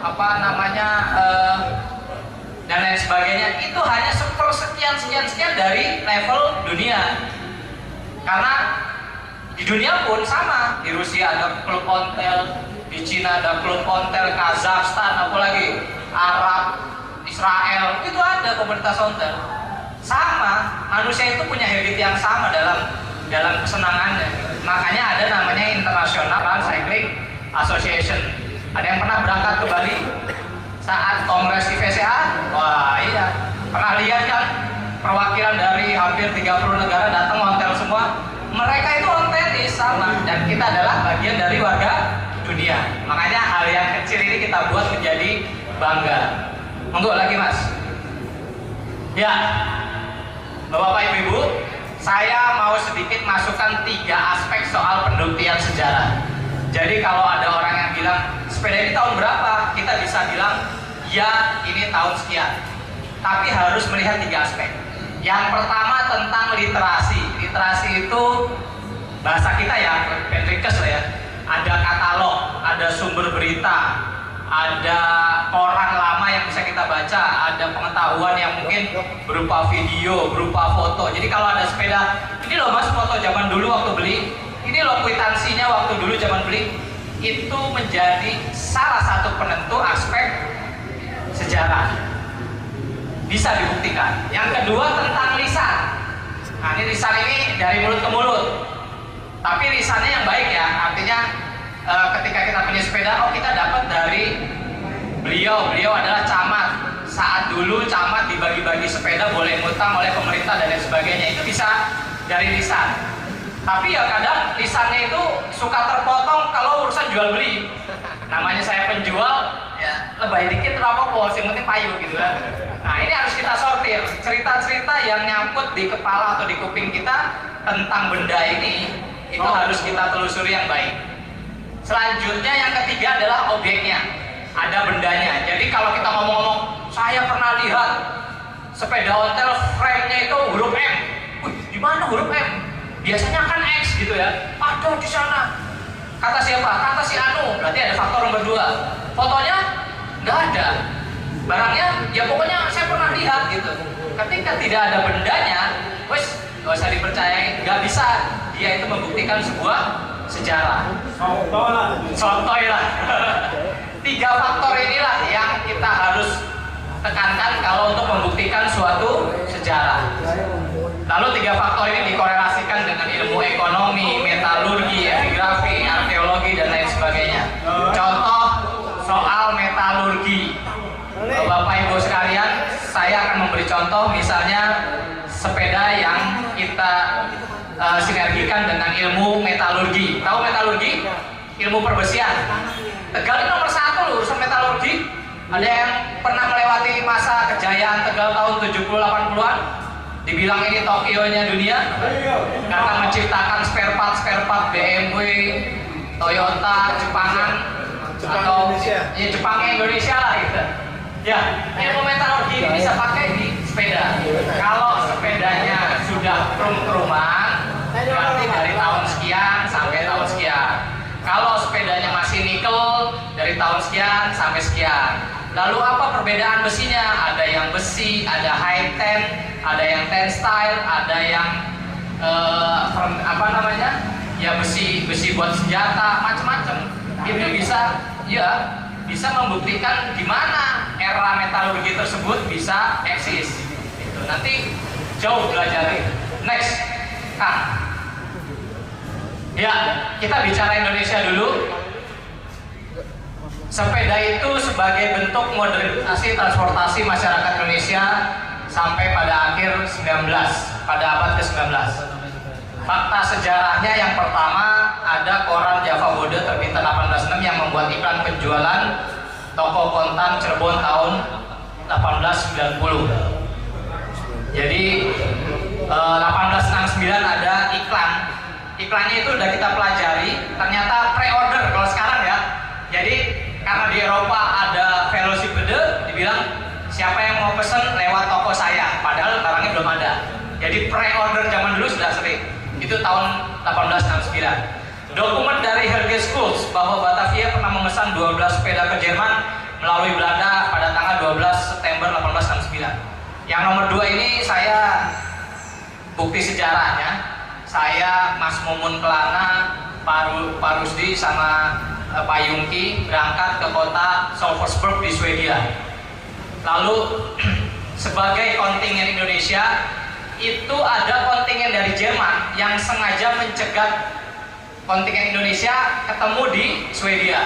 apa namanya dan lain sebagainya, itu hanya sekian dari level dunia. Karena di dunia pun sama, di Rusia ada klub ontel, di Cina ada klub ontel, Kazakhstan, apalagi Arab, Israel, itu ada komunitas ontel. Sama, manusia itu punya habit yang sama dalam kesenangannya. Makanya ada namanya International Cycling Association. Ada yang pernah berangkat ke Bali saat kongres IVCA? Wah iya, pernah lihat kan perwakilan dari hampir 30 negara datang ontel semua. Mereka itu on tenis sama, dan kita adalah bagian dari warga dunia. Makanya hal yang kecil ini kita buat menjadi bangga. Monggo lagi Mas. Ya, Bapak Ibu, saya mau sedikit masukkan 3 aspek soal pembuktian sejarah. Jadi kalau ada orang yang bilang sepeda ini tahun berapa, kita bisa bilang ya ini tahun sekian. Tapi harus melihat 3 aspek. Yang pertama tentang literasi. Literasi itu bahasa kita ya, Petrikes lah ya. Ada katalog, ada sumber berita, ada koran lama yang bisa kita baca, ada pengetahuan yang mungkin berupa video, berupa foto. Jadi kalau ada sepeda, ini loh Mas foto zaman dulu waktu beli, ini loh kwitansinya waktu dulu zaman beli, itu menjadi salah satu penentu aspek sejarah. Bisa dibuktikan. Yang kedua tentang lisan. Nah ini lisan ini dari mulut ke mulut. Tapi lisannya yang baik ya, artinya ketika kita punya sepeda, oh kita dapat dari beliau adalah camat. Saat dulu camat dibagi-bagi sepeda boleh ngutang oleh pemerintah dan lain sebagainya, itu bisa dari lisan. Tapi ya kadang lisannya itu suka terpotong kalau urusan jual beli. Namanya saya penjual, ya lebay dikit apa-apa, yang penting payu gitu kan. Nah ini harus kita sortir, cerita-cerita yang nyangkut di kepala atau di kuping kita tentang benda ini, itu harus kita telusuri yang baik. Selanjutnya yang ketiga adalah objeknya, ada bendanya. Jadi kalau kita ngomong-ngomong, saya pernah lihat sepeda ontel frame-nya itu huruf M. Wih, di mana huruf M? Biasanya kan X gitu ya. Ada di sana. Kata siapa? Kata si Anu. Berarti ada faktor nomor 2. Fotonya nggak ada. Barangnya ya pokoknya saya pernah lihat gitu. Ketika tidak ada bendanya, wes nggak usah dipercayai. Nggak bisa dia itu membuktikan sebuah sejarah. Sotoy lah. 3 faktor inilah yang kita harus tekankan kalau untuk membuktikan suatu sejarah. Lalu 3 faktor ini dikorelasikan dengan ilmu ekonomi, metalurgi, epigrafi, arkeologi, dan lain sebagainya. Contoh soal metalurgi. Bapak Ibu sekalian, saya akan memberi contoh misalnya sepeda yang kita sinergikan dengan ilmu metalurgi. Tahu metalurgi? Ilmu perbesian. Tegal ini nomor 1 loh urusan metalurgi. Ada yang pernah melewati masa kejayaan Tegal tahun 70-80-an? Dibilang ini Tokyo-nya dunia karena menciptakan spare part BMW, Toyota, Jepangan, atau ya Jepangnya Indonesia lah gitu. Ya, ilmu metalurgi ini bisa pakai di sepeda. Kalau sepedanya sudah krum-kruman, berarti dari tahun sekian sampai tahun sekian. Kalau sepedanya masih nikel, dari tahun sekian sampai sekian. Lalu apa perbedaan besinya? Ada yang besi, ada high ten, ada yang tensile, ada yang apa namanya? Ya besi buat senjata, macam-macam. Itu bisa membuktikan di mana era metalurgi tersebut bisa eksis. Itu nanti jauh belajar. Next, Kang. Ya, kita bicara Indonesia dulu. Sepeda itu sebagai bentuk modernisasi transportasi masyarakat Indonesia sampai pada akhir 19, pada abad ke-19. Fakta sejarahnya yang pertama, ada koran Java Bode terbitan 1806 yang membuat iklan penjualan toko kontan Cirebon tahun 1890. Jadi 1869 ada iklan. Iklannya itu udah kita pelajari, ternyata pre-order kalau sekarang ya. Jadi karena di Eropa ada velocipede, dibilang siapa yang mau pesen lewat toko saya, padahal barangnya belum ada. Jadi pre-order zaman dulu sudah sering. Itu tahun 1869. Dokumen dari Helge Schultz bahwa Batavia pernah memesan 12 sepeda ke Jerman melalui Belanda pada tanggal 12 September 1869. Yang nomor 2 ini saya bukti sejarahnya. Saya, Mas Mumun Kelana, Pak Rusdi sama Pak Yungki berangkat ke kota Salzburg di Swedia. Lalu sebagai kontingen Indonesia itu ada kontingen dari Jerman yang sengaja mencegat kontingen Indonesia ketemu di Swedia.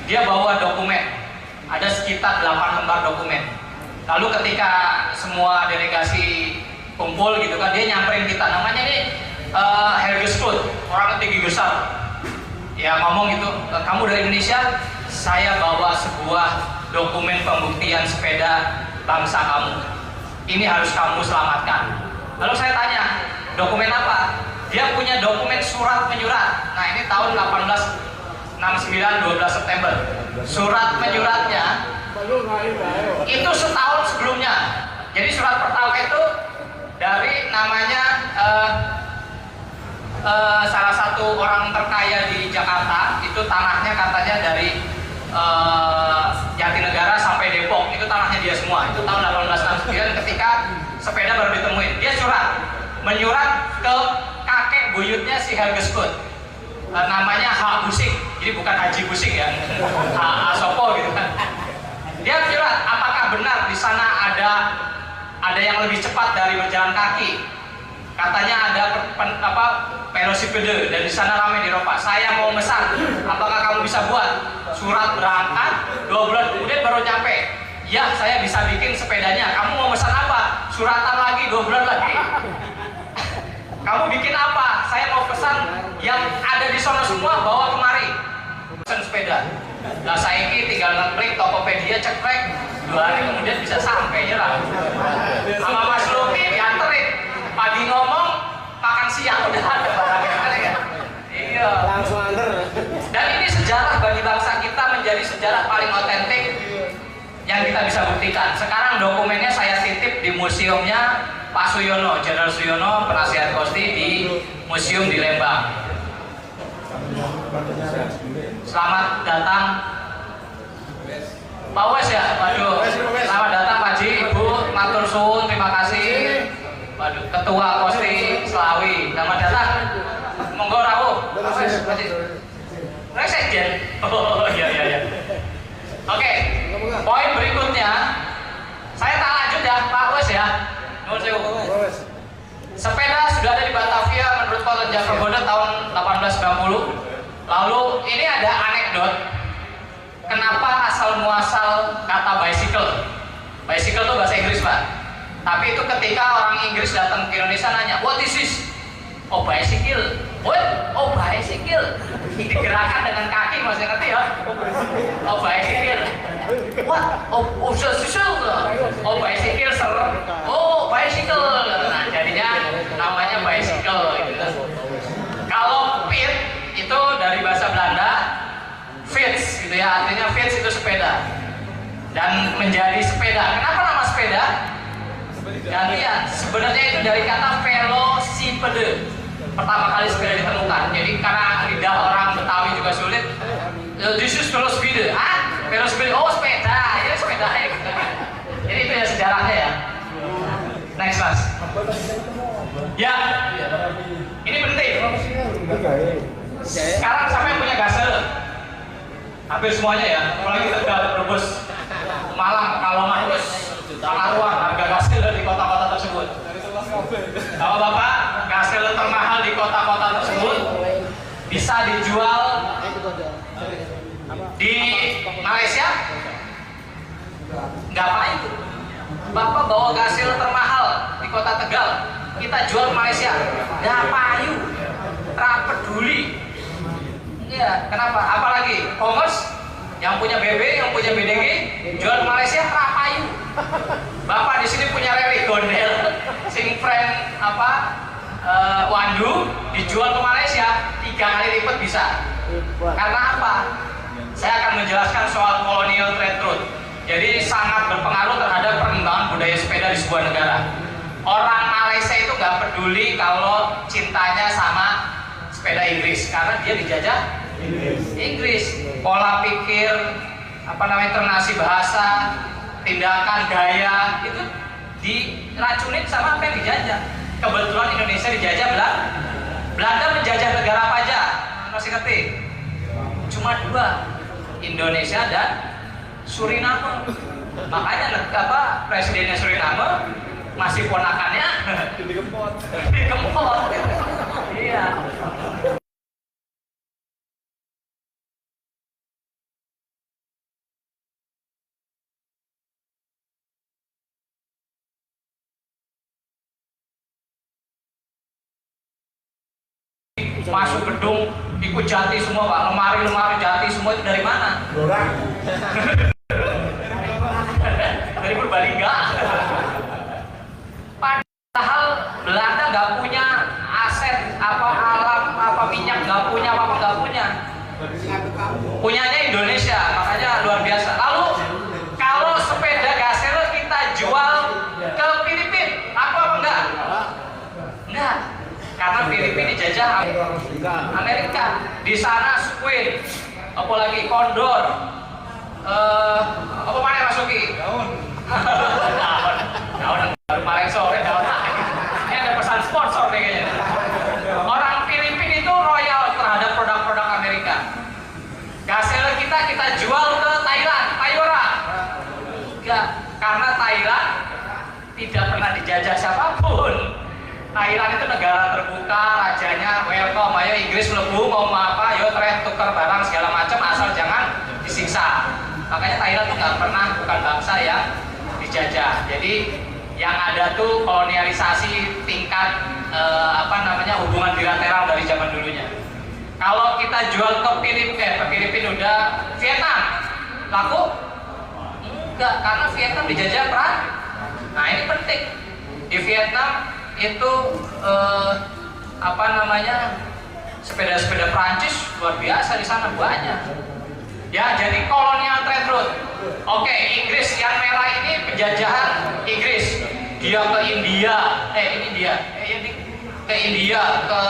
Dia bawa dokumen, ada sekitar 8 lembar dokumen. Lalu ketika semua delegasi kumpul gitu kan, dia nyamperin kita, namanya nih Helge Scott, orang tinggi besar. Ya ngomong gitu, kamu dari Indonesia, saya bawa sebuah dokumen pembuktian sepeda bangsa kamu. Ini harus kamu selamatkan. Lalu saya tanya, dokumen apa? Dia punya dokumen surat menyurat. Nah ini tahun 1869, 12 September. Surat menyuratnya itu setahun sebelumnya. Jadi surat pertama itu dari namanya salah satu orang terkaya di Jakarta. Itu tanahnya katanya dari Jatinegara sampai Depok, itu tanahnya dia semua. Itu tahun 1869 ketika sepeda baru ditemuin. Dia menyurat ke kakek buyutnya si Helge Scott, namanya H. Busing. Jadi bukan Haji Busing ya, H. Asopo gitu kan. Dia menyurat, apakah benar di sana ada yang lebih cepat dari berjalan kaki? Katanya ada velosipede dan di sana ramai di Eropa. Saya mau mesan, apakah kamu bisa buat? Surat berangkat, 2 bulan kemudian baru nyampe. Ya, saya bisa bikin sepedanya. Kamu mau mesan apa? Suratan lagi, 2 bulan lagi. Kamu bikin apa? Saya mau pesan yang ada di sana semua, bawa kemari. Pesan sepeda. Nah, saya ini tinggal ngeklik Tokopedia, cekrek, 2 hari kemudian bisa sampai ya lah. Sama Mas Luki dianterin. Pagi ngomong, makan siang udah ada barangnya. Iya. Langsung anter. Dan ini sejarah bagi bangsa kita, menjadi sejarah paling otentik yang kita bisa buktikan. Sekarang dokumennya saya titip di museumnya Pak Suyono, Jenderal Suyono, penasihat Kosti di museum di Lembang. Selamat datang Pak Wes ya, waduh. Selamat datang Pak Ji, Ibu, matur suwun, terima kasih. Waduh, Ketua Kosti Selawi, selamat datang. Monggo rawuh. Pak Wes, Pak Ji. Sekjen. Oh iya. Oke, poin berikutnya, saya tak lanjut ya, Pak Wes ya. Sepeda sudah ada di Batavia menurut Kota Jagobodo tahun 1890. Lalu ini ada anekdot, kenapa asal muasal kata bicycle. Bicycle itu bahasa Inggris Pak. Tapi itu ketika orang Inggris datang ke Indonesia nanya, what is this? Oh bicycle. What? Oh bicycle. Digerakkan dengan kaki, masih ngerti ya? Oh bicycle. What? Oh bicycle. Oh bicycle sir. Oh bicycle. Nah jadinya namanya bicycle gitu. Kalau pit itu dari bahasa Belanda fiets gitu ya, artinya fiets itu sepeda dan menjadi sepeda. Kenapa nama sepeda? Gantian. Sebenarnya itu dari kata velocipede. Pertama kali sepeda ditemukan. Jadi karena lidah orang Betawi juga sulit, this is velocipede. Velocipede. Oh sepeda, ya sepeda. Jadi itu ya sejarahnya ya. Next mas. Ya, ini penting. Sekarang siapa yang punya gasel? Hampir semuanya ya. Apalagi Tegal, Brebes, Malang, Pekalongan, terus Palaruan, harga gasel di kota-kota tersebut. Kalau Bapak, gasel termahal di kota-kota tersebut bisa dijual di Malaysia? Nggak payu. Bapak bawa gasel termahal di kota Tegal, kita jual ke Malaysia, nggak payu, tak peduli. Iya, kenapa? Apalagi Commerce yang punya BB, yang punya BDG, jual ke Malaysia, tak payu. Bapak di sini punya rally gondel, sing friend Wandu, dijual ke Malaysia 3 kali lipat bisa. Karena apa? Saya akan menjelaskan soal colonial trade route. Jadi sangat berpengaruh terhadap perkembangan budaya sepeda di sebuah negara. Orang Malaysia itu nggak peduli kalau cintanya sama sepeda Inggris, karena dia dijajah Inggris. Pola pikir Internasi bahasa, tindakan, gaya itu diracunin sama apa yang dijajah. Kebetulan Indonesia dijajah Belanda menjajah negara apa aja? Masih ngerti? Cuma dua, Indonesia dan Suriname. Makanya presidennya Suriname masih ponakannya digempot. Iya. Masuk gedung ikut jati semua Pak, lemari jati semua itu dari mana? Dari Purbalingga. Padahal Belanda nggak punya aset alam minyak, nggak punya nggak punya. Punyanya Indonesia, makanya luar biasa. Lalu kalau sepeda Gazelle kita jual ke Filipina, apa enggak? Enggak. Karena Filipina dijajah Amerika. Di sana Squid, apalagi kondor, apa mana masuki? Daun baru paling sore daun. Ini ada pesan sponsor nih kayaknya. Orang Filipina itu royal terhadap produk-produk Amerika. Gazelle kita jual ke Thailand, Payora. Enggak, karena Thailand tidak pernah dijajah siapapun. Thailand itu negara terbuka, rajanya welcome, ayo Inggris melebu mau apa, ayo trade tukar barang segala macam asal jangan disiksa. Makanya Thailand itu nggak pernah bukan bangsa yang dijajah. Jadi yang ada tuh kolonialisasi tingkat hubungan bilateral dari zaman dulunya. Kalau kita jual ke Filipina udah, Vietnam laku? Enggak, karena Vietnam dijajah perang. Nah ini penting di Vietnam itu sepeda-sepeda Prancis luar biasa di sana banyak. Ya, jadi kolonial trade route. Oke, Inggris yang merah ini penjajahan Inggris. Dia ke India, ke India, ke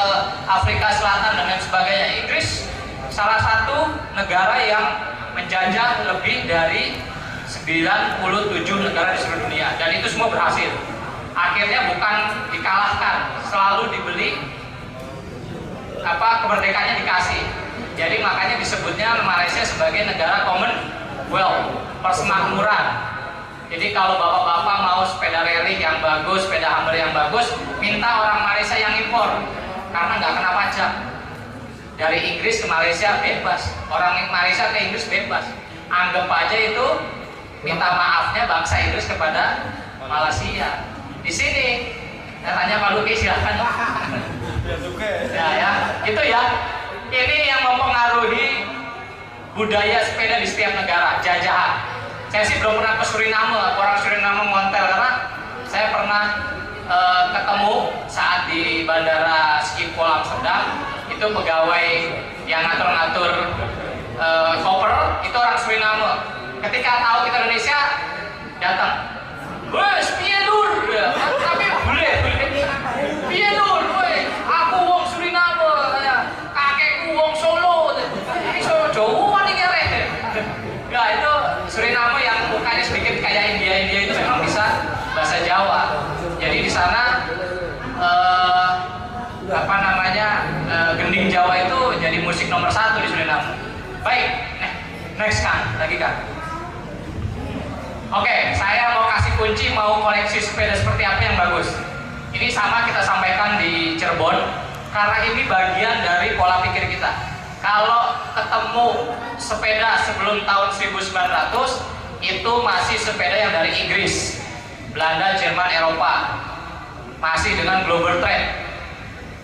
Afrika Selatan dan lain sebagainya. Inggris salah satu negara yang menjajah lebih dari 97 negara di seluruh dunia dan itu semua berhasil. Akhirnya bukan dikalahkan, selalu dibeli, kemerdekaannya dikasih. Jadi makanya disebutnya Malaysia sebagai negara Commonwealth, persemakmuran. Jadi kalau bapak-bapak mau sepeda rally yang bagus, sepeda Hummer yang bagus, minta orang Malaysia yang impor, karena nggak kena pajak. Dari Inggris ke Malaysia bebas, orang Malaysia ke Inggris bebas. Anggap aja itu minta maafnya bangsa Inggris kepada Malaysia. Di sini, tanya Pak Luki silahkan. Ya, itu ya. Ini yang mempengaruhi budaya sepeda di setiap negara, jajahan. Saya sih belum pernah ke Suriname, orang Suriname montel karena saya pernah ketemu saat di Bandara Schiphol Amsterdam, itu pegawai yang ngatur-ngatur koper, itu orang Suriname. Ketika tahu kita Indonesia, datang. Wes, piye Dur? Tapi boleh. Piye Dur? Aku wong Suriname, kakekku wong Solo. Iso Jawa nih kere. Ya itu Suriname yang mukanya sedikit kayak India itu memang bisa bahasa Jawa. Jadi di sana gending Jawa itu jadi musik nomor 1 di Suriname. Baik, next kan, lagi kan. Oke, saya mau kasih kunci, mau koleksi sepeda seperti apa yang bagus. Ini sama kita sampaikan di Cirebon, karena ini bagian dari pola pikir kita. Kalau ketemu sepeda sebelum tahun 1900, itu masih sepeda yang dari Inggris, Belanda, Jerman, Eropa. Masih dengan global trade.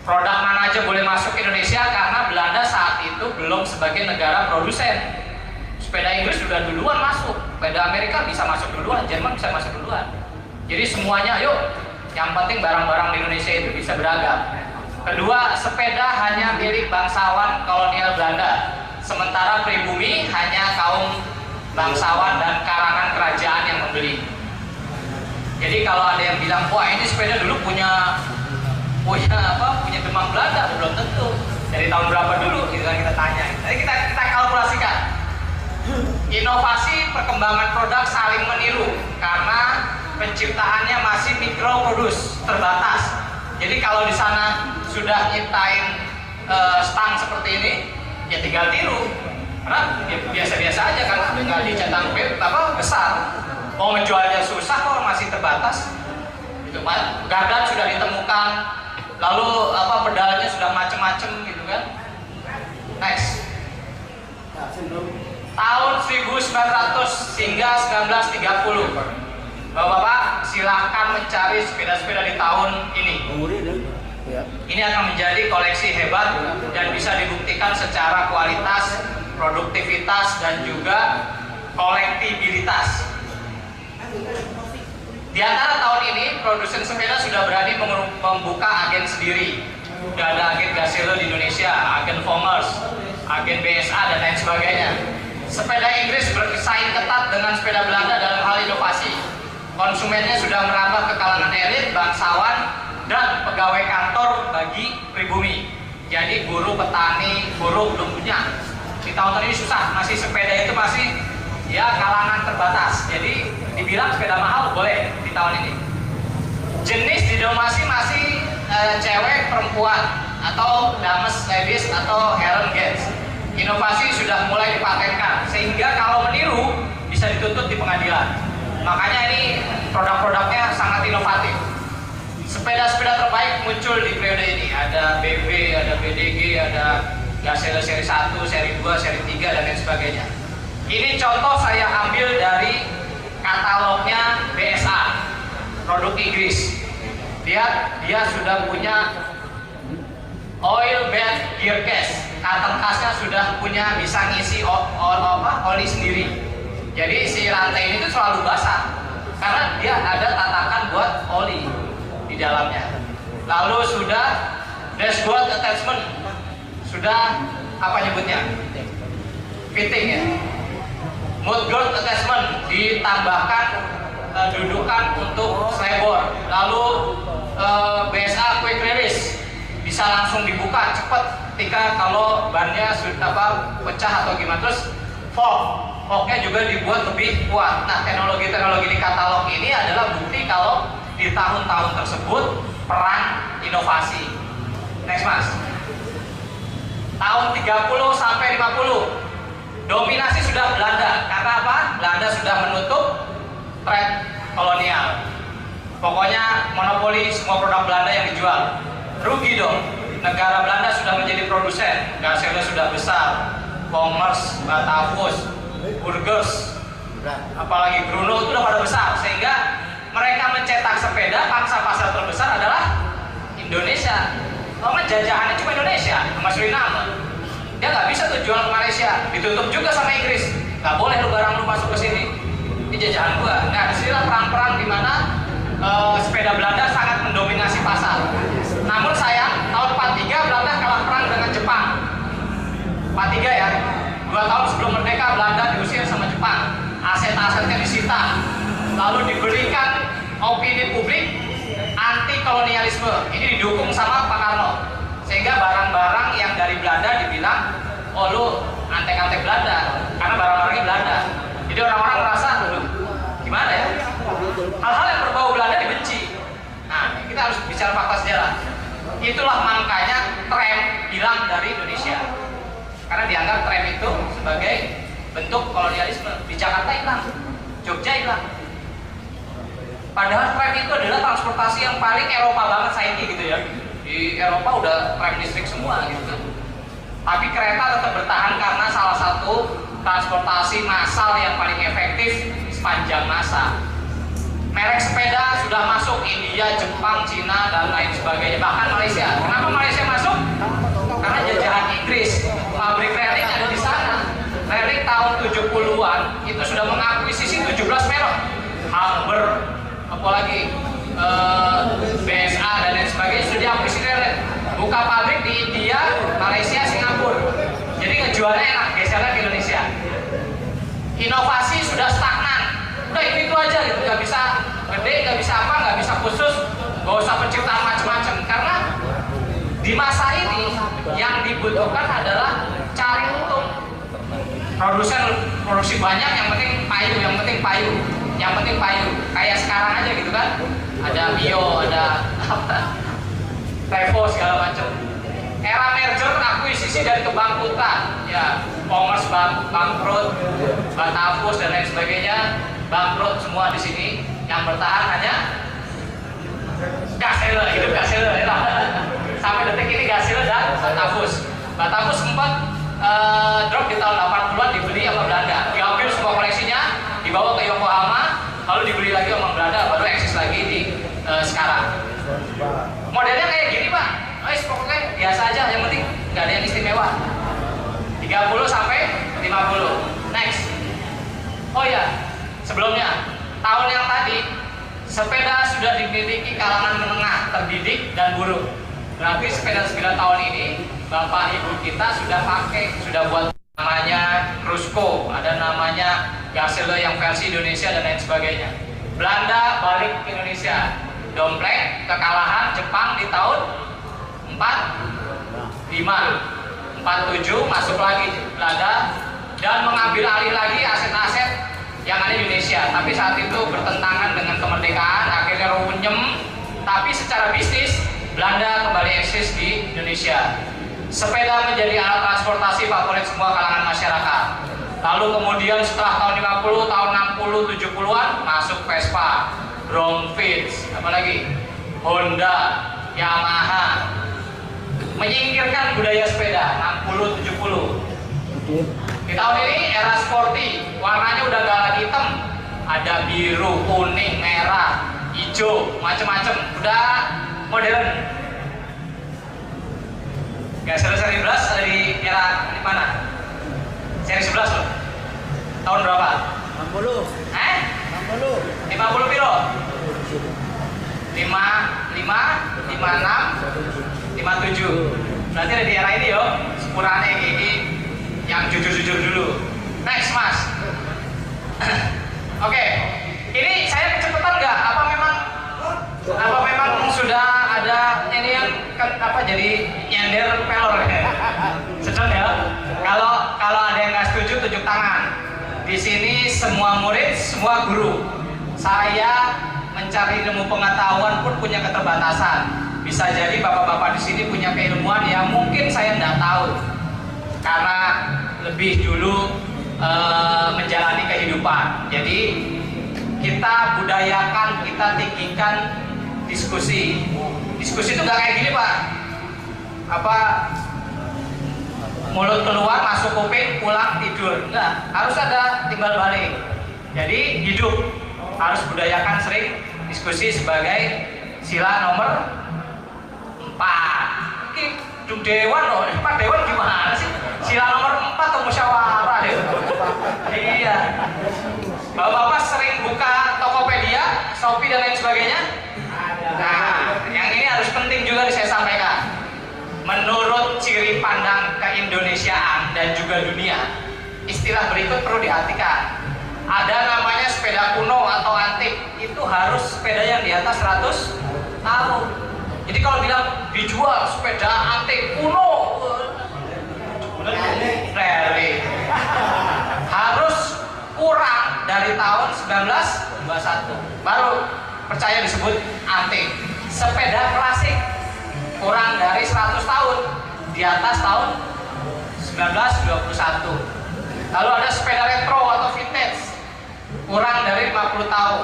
Produk mana aja boleh masuk ke Indonesia karena Belanda saat itu belum sebagai negara produsen. Sepeda Inggris sudah duluan masuk, sepeda Amerika bisa masuk duluan, Jerman bisa masuk duluan. Jadi semuanya, yuk, yang penting barang-barang di Indonesia itu bisa beragam. Kedua, sepeda hanya milik bangsawan kolonial Belanda, sementara pribumi hanya kaum bangsawan dan karangan kerajaan yang membeli. Jadi kalau ada yang bilang, wah ini sepeda dulu punya Demang Belanda, belum tentu. Dari tahun berapa dulu? Kita tanya. Jadi kita kalkulasikan. Inovasi perkembangan produk saling meniru karena penciptaannya masih mikro produce, terbatas. Jadi kalau di sana sudah nyiptain stang seperti ini, ya tinggal tiru. Karena ya biasa-biasa aja kan, tinggal dicetak besar. Mau menjualnya susah kok, masih terbatas. Itu gardan sudah ditemukan, lalu pedalnya sudah macem-macem gitu kan. Next. Tahun 1900 hingga 1930. Bapak-bapak silahkan mencari sepeda-sepeda di tahun ini. Ini akan menjadi koleksi hebat dan bisa dibuktikan secara kualitas, produktivitas, dan juga kolektibilitas. Di antara tahun ini, produsen sepeda sudah berani membuka agen sendiri. Sudah ada agen Gazelle di Indonesia, agen Fomers, agen BSA, dan lain sebagainya. Sepeda Inggris bersaing ketat dengan sepeda Belanda dalam hal inovasi. Konsumennya sudah merambah ke kalangan elit, bangsawan, dan pegawai kantor bagi pribumi. Jadi buruh, petani, buruh belum punya. Di tahun ini susah, masih sepeda itu masih ya kalangan terbatas. Jadi dibilang sepeda mahal boleh di tahun ini. Jenis didomasi masih cewek, perempuan, atau dames, ladies, atau Helen Gates. Inovasi sudah mulai dipatenkan, sehingga kalau meniru bisa dituntut di pengadilan. Makanya ini produk-produknya sangat inovatif. Sepeda-sepeda terbaik muncul di periode ini. Ada BB, ada BDG, ada Gazelle seri 1, seri 2, seri 3, dan lain sebagainya. Ini contoh saya ambil dari katalognya BSA, produk Inggris. Lihat, dia sudah punya oil bed gear case. Karton kasnya sudah punya, bisa ngisi oli sendiri. Jadi si rantai ini tuh selalu basah karena dia ada tatakan buat oli di dalamnya. Lalu sudah dashboard attachment, sudah apa nyebutnya? Fitting ya. Mudguard attachment, ditambahkan dudukan untuk slideboard. Lalu BSA quick release, bisa langsung dibuka cepat ketika kalau bannya sudah pecah atau gimana. Terus forknya juga dibuat lebih kuat. Nah, teknologi-teknologi di katalog ini adalah bukti kalau di tahun-tahun tersebut perang inovasi. Next mas. Tahun 30 sampai 50 dominasi sudah Belanda. Karena apa? Belanda sudah menutup trade kolonial. Pokoknya monopoli semua produk Belanda yang dijual. Rugi dong. Negara Belanda sudah menjadi produsen. Gazelle sudah besar. Fomers, Batavus, Burgers, apalagi Bruno itu sudah pada besar. Sehingga mereka mencetak sepeda, pangsa pasar terbesar adalah Indonesia. Karena jajahannya cuma Indonesia sama Suriname. Dia nggak bisa tuh jual ke Malaysia. Ditutup juga sama Inggris. Nggak boleh lu barang lu masuk ke sini. Ini jajahan gua. Nah, disinilah perang-perang di mana sepeda Belanda sangat mendominasi pasar. Namun sayang, tahun 43 Belanda kalah perang dengan Jepang. 43 ya, 2 tahun sebelum merdeka Belanda diusir sama Jepang. Aset-asetnya disita, lalu diberikan opini publik anti kolonialisme. Ini didukung sama Pak Karno, sehingga barang-barang yang dari Belanda dibilang, oh lu antek-antek Belanda, karena barang-barangnya Belanda. Jadi orang-orang merasa, gimana ya? Hal-hal yang berbau Belanda dibenci. Nah, kita harus bicara fakta sejarah. Itulah makanya tram hilang dari Indonesia. Karena dianggap tram itu sebagai bentuk kolonialisme. Di Jakarta hilang, Jogja hilang. Padahal tram itu adalah transportasi yang paling Eropa banget saiki gitu ya. Di Eropa udah tram listrik semua gitu kan. Tapi kereta tetap bertahan karena salah satu transportasi massal yang paling efektif sepanjang masa. Merek sepeda sudah masuk India, Jepang, Cina, dan lain sebagainya. Bahkan Malaysia. Kenapa Malaysia masuk? Karena jajahan Inggris. Pabrik Relik ada di sana. Relik tahun 70-an itu sudah mengakuisisi 17 merek. Harbour, apalagi BSA dan lain sebagainya sudah diakuisisi Relik. Buka pabrik di India, Malaysia, Singapura. Jadi ngejualnya enak, gesernya ke Indonesia. Inovasi sudah stagnan. Udah itu aja gitu, nggak bisa gede, nggak bisa apa, nggak bisa khusus, nggak usah penciptaan macam-macam. Karena di masa ini yang dibutuhkan adalah cari untung. produksi banyak, yang penting payu, kayak sekarang aja gitu kan, ada Mio, ada apa, Revo segala macam. Era merger, akuisisi dan kebangkrutan, ya, Commerce bangkrut, Batavus dan lain sebagainya bangkrut semua di sini. Yang bertahan hanya Gaselle, hidup Gaselle ya. Sampai detik ini Gaselle dan Batavus sempat drop di tahun 80-an, dibeli sama Belanda, diambil semua koleksinya, dibawa ke Yokohama, lalu dibeli lagi sama Belanda, baru eksis lagi di sekarang. Modelnya kayak gini Pak, pokoknya biasa aja, yang penting nggak ada yang istimewa. 30 sampai 50. Next. Oh ya, sebelumnya tahun yang tadi sepeda sudah dimiliki kalangan menengah, terdidik dan buruh. Berarti sepeda 9 tahun ini bapak ibu kita sudah pakai, sudah buat namanya Cruisco, ada namanya Gaselle yang versi Indonesia dan lain sebagainya. Belanda balik ke Indonesia, dompleng kekalahan Jepang di tahun 47 masuk lagi Belanda dan mengambil alih lagi aset-aset yang ada di Indonesia. Tapi saat itu bertentangan dengan kemerdekaan, akhirnya runyem. Tapi secara bisnis Belanda kembali eksis di Indonesia. Sepeda menjadi alat transportasi favorit semua kalangan masyarakat. Lalu kemudian setelah tahun 50, tahun 60, 70-an masuk Vespa, Bromfits, apalagi Honda, Yamaha. Menyingkirkan budaya sepeda 60-70. Di tahun ini era sporty, warnanya udah gak lagi hitam, ada biru, kuning, merah, hijau, macem-macem, udah modern. Gaselle seri 11 ada di era di mana? Seri 11 loh. Tahun berapa? 60. 50 piro? 55, 56, 57. Berarti ada di era ini yo, sepurane ini yang jujur-jujur dulu. Next Mas. Oke, ini saya kecepatan nggak? Apa memang sudah ada ini yang apa jadi nyender pelor ya? Sedang ya. Kalau ada yang nggak setuju tunjuk tangan. Di sini semua murid, semua guru. Saya mencari ilmu pengetahuan pun punya keterbatasan. Bisa jadi bapak-bapak di sini punya keilmuan yang mungkin saya tidak tahu karena lebih dulu menjalani kehidupan. Jadi kita budayakan, kita tinggikan diskusi. Diskusi itu nggak kayak gini Pak. Apa mulut keluar, masuk kuping, pulang tidur. Enggak, harus ada timbal balik. Jadi hidup harus budayakan sering diskusi sebagai sila nomor 4. Oke, dewan loh. Pak dewan gimana sih? Sila nomor 4 atau musyawarah deh. Iya. Bapak-bapak sering buka Tokopedia, Shopee dan lain sebagainya. Nah, yang ini harus penting juga saya sampaikan. Menurut ciri pandang keindonesiaan dan juga dunia, istilah berikut perlu diartikan. Ada namanya sepeda kuno atau antik. Itu harus sepeda yang di atas 100 tahun. Jadi kalau bilang dijual sepeda antik kuno, harus kurang dari tahun 1921 baru percaya disebut antik. Sepeda klasik kurang dari 100 tahun, di atas tahun 1921. Lalu ada sepeda retro atau vintage, kurang dari 50 tahun,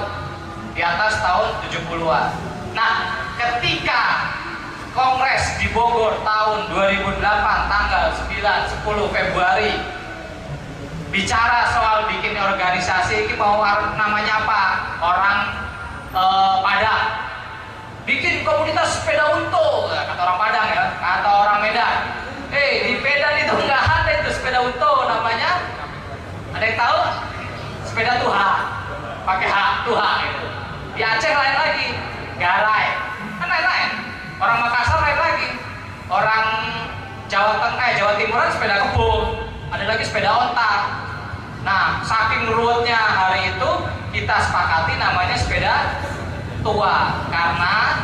di atas tahun 70-an. Nah, ketika Kongres di Bogor tahun 2008 tanggal 9-10 Februari bicara soal bikin organisasi, ini mau namanya apa? Orang Padang bikin komunitas sepeda untu, kata orang Padang ya, kata orang Medan. Di Medan itu nggak ada itu sepeda untu, namanya ada yang tahu? Sepeda Tuhan, pakai hak Tuhan itu. Di Aceh lain lagi, garai, kan lain-lain. Orang Makassar lain lagi, orang Jawa Tengah, Jawa Timuran sepeda kebo, ada lagi sepeda onta. Nah, saking ruwetnya hari itu kita sepakati namanya sepeda tua karena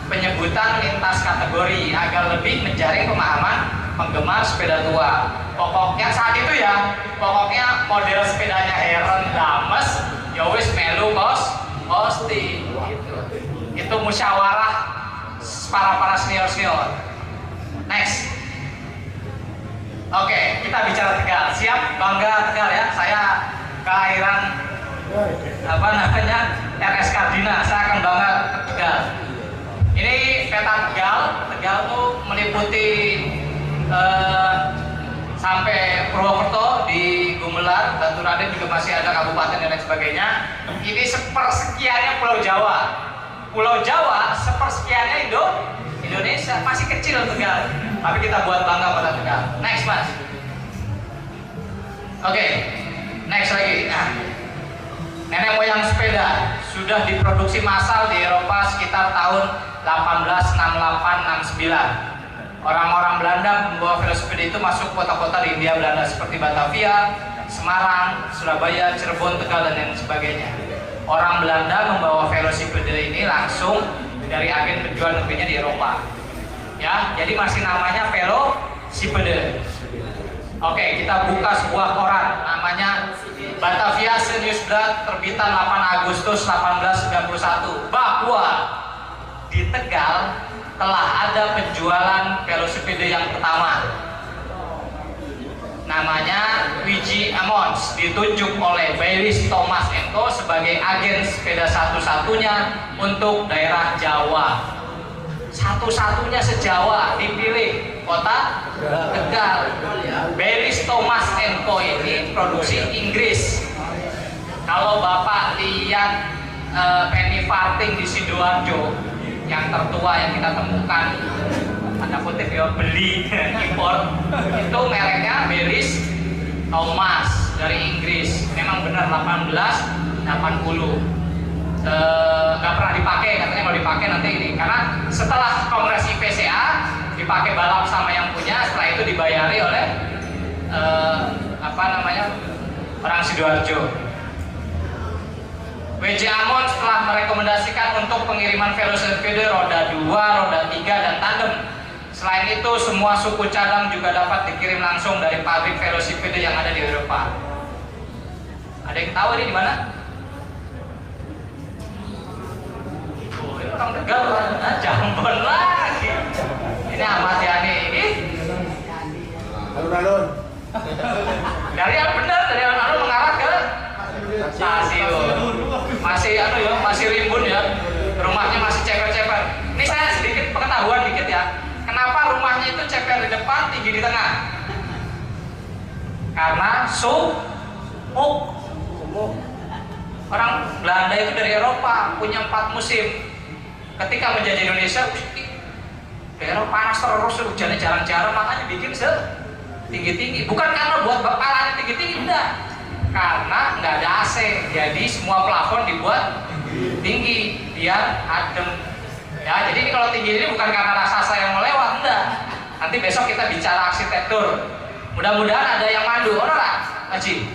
penyebutan lintas kategori agar lebih menjaring pemahaman penggemar sepeda tua. Pokoknya saat itu ya, pokoknya model sepedanya Heron Dames, ya wis melu Kosti. Itu musyawarah para senior. Next. Oke, kita bicara Tegal. Siap? Bangga Tegal ya. Saya kelahiran RS Kardina. Saya akan bangga ke Tegal. Ini peta Tegal. Tegal tuh meliputi sampai Purwokerto, di Gumelar, Batu Raden juga masih ada kabupaten dan lain sebagainya. Ini sepersekiannya Pulau Jawa. Pulau Jawa sepersekiannya Indonesia. Masih kecil Tegal, tapi kita buat bangga pada Tegal. Next mas. Oke, next lagi. Nah, nenek moyang sepeda sudah diproduksi massal di Eropa sekitar tahun 1868-69. Orang-orang Belanda membawa velosipeda itu masuk kota-kota di India Belanda seperti Batavia, Semarang, Surabaya, Cirebon, Tegal, dan lain sebagainya. Orang Belanda membawa velosipeda ini langsung dari agen penjual negerinya di Eropa. Ya, jadi masih namanya velosipeda. Oke, kita buka sebuah koran namanya Batavia Nieuwsblad, terbitan 8 Agustus 1891, bahwa di Tegal telah ada penjualan velosipeda yang pertama, namanya Wiji Amons, ditunjuk oleh Baylis Thomas & Co sebagai agen sepeda satu-satunya untuk daerah Jawa. Satu-satunya se-Jawa dipilih kota Tegal. Baylis Thomas & Co ini produksi Inggris. Kalau Bapak lihat penny farthing di Sidoarjo yang tertua yang kita temukan, tanda kutip ya, beli impor, itu mereknya Baylis Thomas dari Inggris. Memang benar 1880. Gak pernah dipakai, katanya mau dipakai nanti ini, karena setelah kongres IPCA dipakai balap sama yang punya, setelah itu dibayari oleh orang Sidoarjo. WJ Amons telah merekomendasikan untuk pengiriman velosipeda roda 2, roda 3, dan tandem. Selain itu, semua suku cadang juga dapat dikirim langsung dari pabrik velosipeda yang ada di Eropa. Ada yang tahu ini di mana? Oh, ini orang Tegal, Jambon lagi. Ini Ahmad Yani ini. Alun-alun. Dari yang benar, dari alun-alun mengarah ke stasiun. Masih rimbun ya, rumahnya masih ceper-ceper. Ini saya sedikit pengetahuan dikit ya, kenapa rumahnya itu ceper di depan, tinggi di tengah? Karena sumuk. Orang Belanda itu dari Eropa punya 4 musim. Ketika menjajah Indonesia, daerah panas terus, hujannya jarang-jarang, makanya bikin tinggi-tinggi. Bukan karena buat bakalan tinggi-tinggi, enggak, karena nggak ada AC, jadi semua plafon dibuat tinggi biar adem ya. Jadi ini kalau tinggi ini bukan karena raksasa yang melewat, enggak. Nanti besok kita bicara arsitektur, mudah-mudahan ada yang mandu. Ono lah Haji?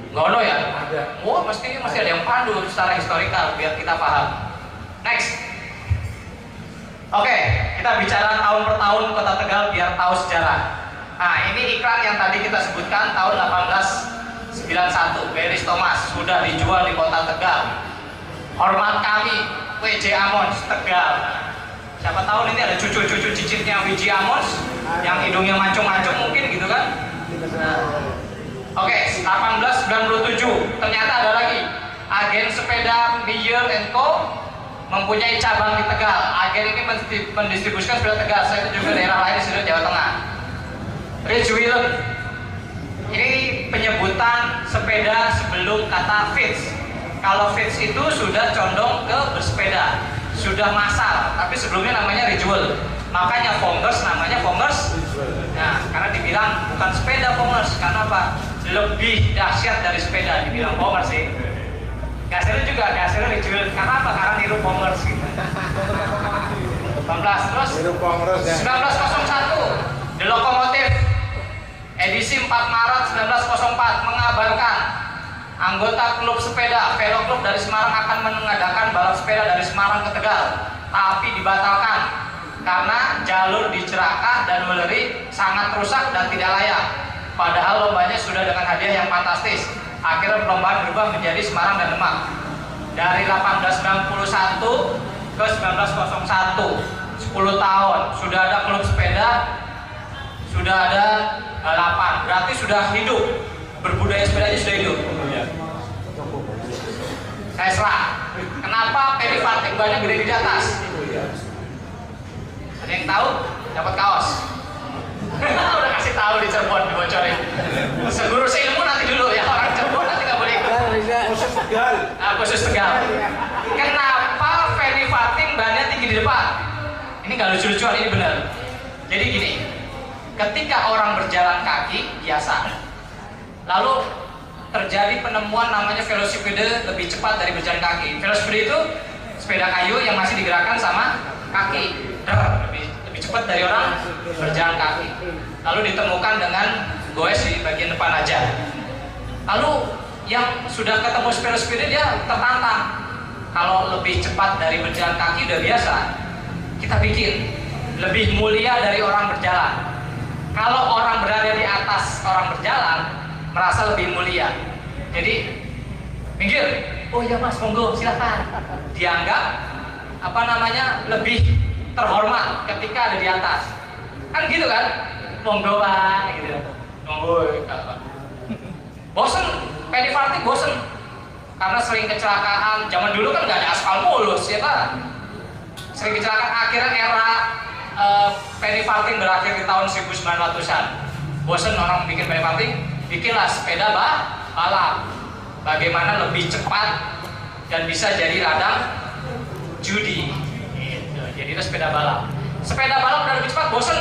Nggak ono ya? Ada. Oh, mesti ada yang pandu secara historikal biar kita paham. Next. Oke, kita bicara tahun per tahun Kota Tegal biar tahu sejarah. Nah, ini iklan yang tadi kita sebutkan tahun 1891, Baylis Thomas, sudah dijual di Kota Tegal. Hormat kami, WJ Amons Tegal. Siapa tahu ini ada cucu-cucu cicitnya WJ Amons yang hidungnya mancung-mancung mungkin gitu kan. Oke, 1897 ternyata ada lagi agen sepeda Meyer & Co mempunyai cabang di Tegal. Agen ini mendistribusikan sepeda Tegal. Saya itu juga daerah lain di seluruh Jawa Tengah. Ridge Willem, ini penyebutan sepeda sebelum kata Fits. Kalau Fits itu sudah condong ke bersepeda, sudah massal, tapi sebelumnya namanya Ridgewell. Makanya Vongers namanya Vongers. Nah, karena dibilang bukan sepeda Vongers, karena apa? Lebih dahsyat dari sepeda, dibilang Vongers sih. Hasilnya juga, hasilnya Ridgewell. Karena apa? Karena niru Vongers gitu. 19 terus. Niru Vongers ya. 1901, The Locomotive edisi 4 Maret 1904 mengabarkan anggota klub sepeda Velo Club dari Semarang akan mengadakan balap sepeda dari Semarang ke Tegal, tapi dibatalkan karena jalur di Cerakah dan Weleri sangat rusak dan tidak layak. Padahal lombanya sudah dengan hadiah yang fantastis. Akhirnya perlombaan berubah menjadi Semarang dan Demak. Dari 1891 ke 1901, 10 tahun sudah ada klub sepeda, sudah ada balapan. Berarti sudah hidup, berbudaya sepedanya sudah hidup. Saya serah. Kenapa perifartik banyak gede di atas? Ada yang tahu? Dapat kaos. Udah kasih tahu di Cirebon, dibocorin. Seguru ilmu nanti dulu ya, orang Cirebon nanti nggak boleh ikut. Khusus Tegal. Khusus Tegal. Kenapa perifartik bannya tinggi di depan? Ini nggak lucu-lucuan, ini benar. Jadi gini, ketika orang berjalan kaki biasa, lalu terjadi penemuan namanya velosipede lebih cepat dari berjalan kaki. Velosipede itu sepeda kayu yang masih digerakkan sama kaki, lebih cepat dari orang berjalan kaki. Lalu ditemukan dengan goes di bagian depan aja. Lalu yang sudah ketemu velosipede dia tertantang. Kalau lebih cepat dari berjalan kaki udah biasa, kita bikin lebih mulia dari orang berjalan. Kalau orang berada di atas orang berjalan merasa lebih mulia. Jadi minggir, oh iya mas, monggo silakan. Dianggap lebih terhormat ketika ada di atas. Kan gitu kan? Monggo pak, gitu. Monggo. Bosen, perifartik bosen. Karena sering kecelakaan. Zaman dulu kan nggak ada aspal mulus, ya pak. Sering kecelakaan. Akhirnya era perifartik berakhir di tahun 1900-an. Bosen orang bikin perifartik, bikinlah sepeda balap. Bagaimana lebih cepat dan bisa jadi ladang judi. Gitu. Jadi itu sepeda balap. Sepeda balap udah lebih cepat, bosen.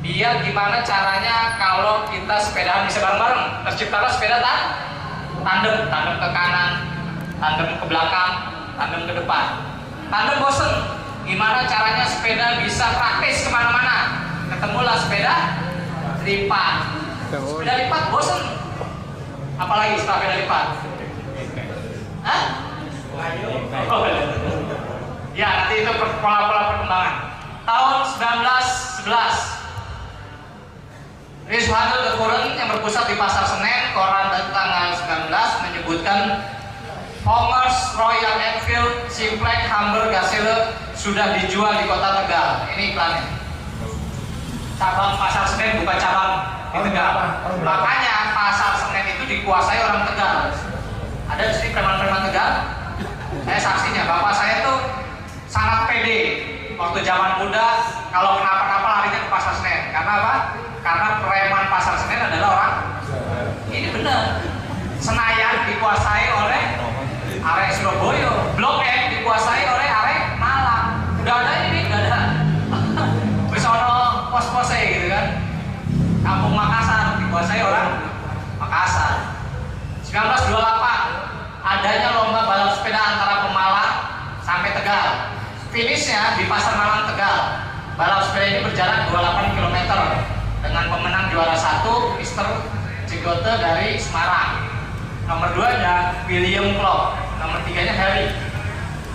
Biar gimana caranya kalau kita sepedaan bisa bareng-bareng. Terciptalah sepeda tandem ke kanan, tandem ke belakang, tandem ke depan. Tandem bosen. Gimana caranya sepeda bisa praktis kemana-mana? Ketemulah sepeda lipat. Sepeda lipat bosen. Apalagi setelah sepeda lipat? Hah? Oh, ya nanti itu pola-pola perkembangan. Tahun 1911, Rizwanul The Current yang berpusat di Pasar Senen, koran dan tanggal 19 menyebutkan Commerce Royal Enfield Simplex Humber Gazelle sudah dijual di kota Tegal. Ini iklannya. Cabang Pasar Senen bukan cabang di Tegal. Makanya Pasar Senen itu dikuasai orang Tegal. Ada di sini preman-preman Tegal. Saya saksinya, bapak saya tuh sangat pede waktu zaman muda. Kalau kenapa-napa larinya ke Pasar Senen. Karena apa? Karena preman Pasar Senen adalah orang. Ini benar. Senayan dikuasai oleh arek Surabaya, Blok M dikuasai oleh arek Malang. Udah ada ini, udah ada. Wis ono pos-pose gitu kan. Kampung Makassar dikuasai orang Makassar. 1928 adanya lomba balap sepeda antara Pemalang sampai Tegal. Finishnya di Pasar Malang Tegal. Balap sepeda ini berjalan 28 km dengan pemenang juara 1 Mr. Cigote dari Semarang. Nomor 2 nya William Clark, nomor 3 nya Harry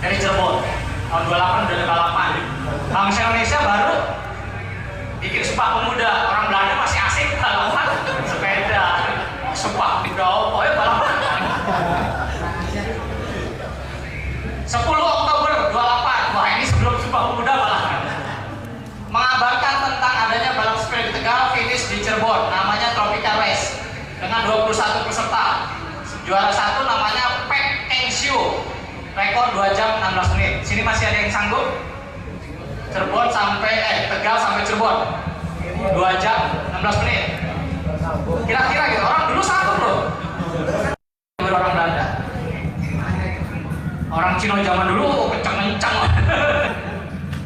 dari Cirebon. Tahun 28 udah ada balapan. Bangsa Indonesia baru bikin Sumpah Pemuda. Orang Belanda masih asik balapan sepeda. Sumpah Pemuda, pokoknya balapan. 10 Oktober 28, wah ini sebelum Sumpah Pemuda balapan. Mengabarkan tentang adanya balap sepeda di Tegal, finish di Cirebon, namanya Tropical Race dengan 21 peserta. Juara 1 namanya Pek Engsio, rekor 2 jam 16 menit. Sini masih ada yang sanggup? Cirebon sampai Tegal sampai Cirebon 2 jam 16 menit. Kira-kira gitu, orang dulu sanggup loh. Orang Belanda, orang Cina zaman dulu kencang-kencang.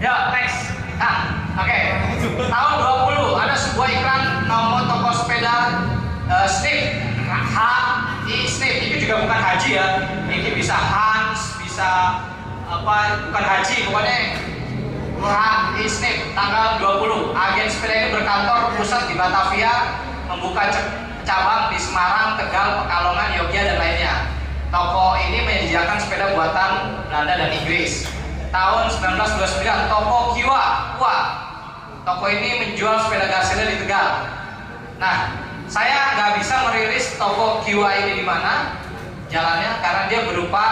Ya, next. Oke. Tahun 20 ada sebuah iklan nomor toko sepeda Snip. Snip ini juga bukan haji ya. Ini bisa Hans, bisa apa? Bukan haji, pokoknya Snip. Tanggal 20. Agen sepeda ini berkantor pusat di Batavia, membuka cabang di Semarang, Tegal, Pekalongan, Yogyakarta dan lainnya. Toko ini menyediakan sepeda buatan Belanda dan Inggris. tahun 1929, toko Kiwa. Wah, toko ini menjual sepeda Gazelle di Tegal. Nah, saya nggak bisa merilis toko Kiwa ini di mana jalannya karena dia berupa